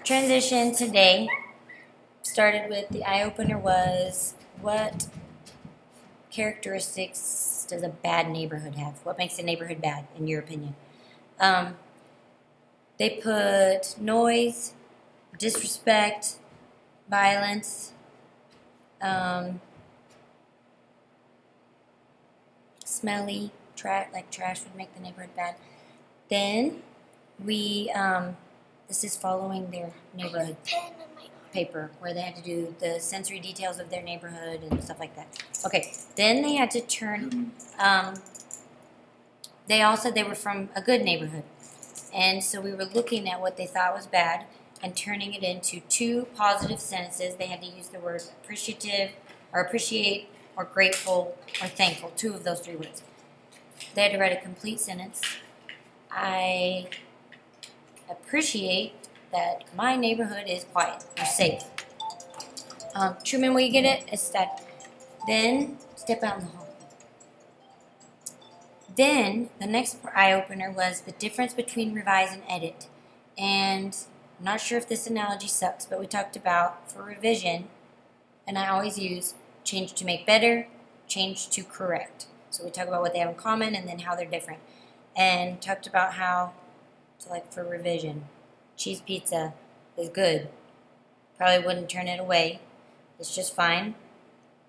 transition today started with the eye opener was what characteristics does a bad neighborhood have? What makes a neighborhood bad, in your opinion? They put noise, disrespect, violence, smelly, like trash would make the neighborhood bad. Then we, this is following their neighborhood paper where they had to do the sensory details of their neighborhood and stuff like that. Okay, then they had to turn, they all said they were from a good neighborhood. And so we were looking at what they thought was bad and turning it into two positive sentences. They had to use the word appreciative, or appreciate, or grateful, or thankful, two of those three words. They had to write a complete sentence. I appreciate that my neighborhood is quiet or safe. Truman, will you get it? It's that. Then step out in the hall. Then the next eye-opener was the difference between revise and edit. And I'm not sure if this analogy sucks, but we talked about for revision, and I always use change to make better, change to correct. So we talk about what they have in common and then how they're different. And talked about how, so like for revision, cheese pizza is good. Probably wouldn't turn it away. It's just fine.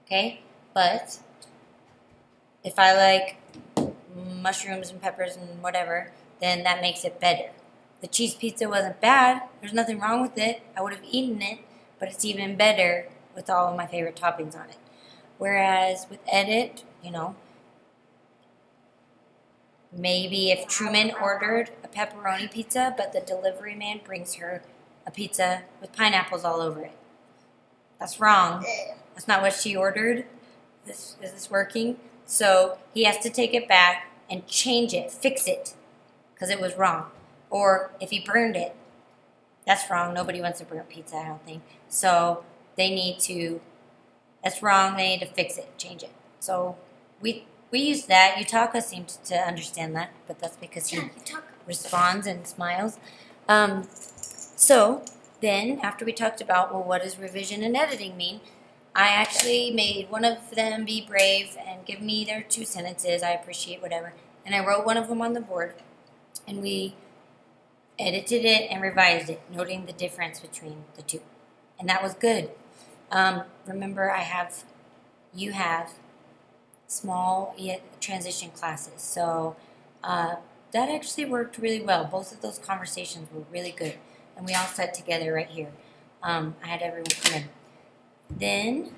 Okay? But if I like mushrooms and peppers and whatever, then that makes it better. The cheese pizza wasn't bad. There's nothing wrong with it. I would have eaten it, but it's even better with all of my favorite toppings on it. Whereas with edit, you know, maybe if Truman ordered a pepperoni pizza, but the delivery man brings her a pizza with pineapples all over it. That's wrong. That's not what she ordered. Is this working? So he has to take it back and change it, fix it, because it was wrong. Or if he burned it, that's wrong. Nobody wants to burn pizza, I don't think. So they need to, that's wrong. They need to fix it, change it. So we use that. Yutaka seemed to understand that, but that's because he responds and smiles. So then, after we talked about, well, what does revision and editing mean? I actually made one of them be brave and give me their two sentences. I appreciate whatever. And I wrote one of them on the board, and we edited it and revised it, noting the difference between the two. And that was good. Remember, you have small transition classes. So that actually worked really well. Both of those conversations were really good. And we all sat together right here. I had everyone come in. Then,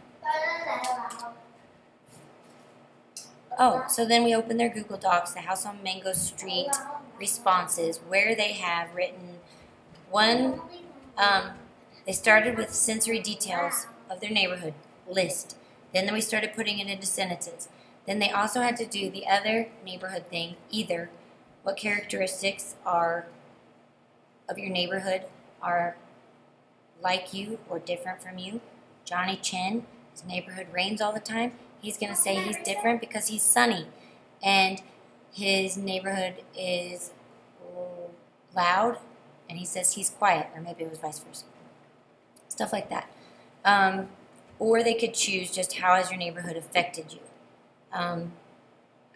so then we opened their Google Docs, the House on Mango Street responses, where they have written one, they started with sensory details of their neighborhood list. Then we started putting it into sentences. Then they also had to do the other neighborhood thing, either what characteristics are of your neighborhood are like you or different from you. Johnny Chen, his neighborhood rains all the time. He's going to say he's different because he's sunny. And his neighborhood is loud, and he says he's quiet, or maybe it was vice versa. Stuff like that. Or they could choose just how has your neighborhood affected you. I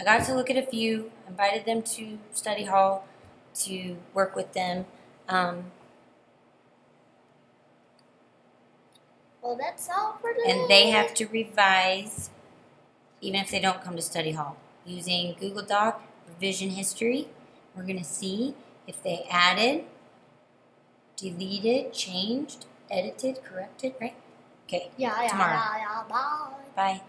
got to look at a few, invited them to study hall to work with them. Well, that's all for today. And they have to revise, even if they don't come to study hall, using Google Doc, revision history. We're going to see if they added, deleted, changed, edited, corrected, right? Okay, tomorrow. Bye. Bye.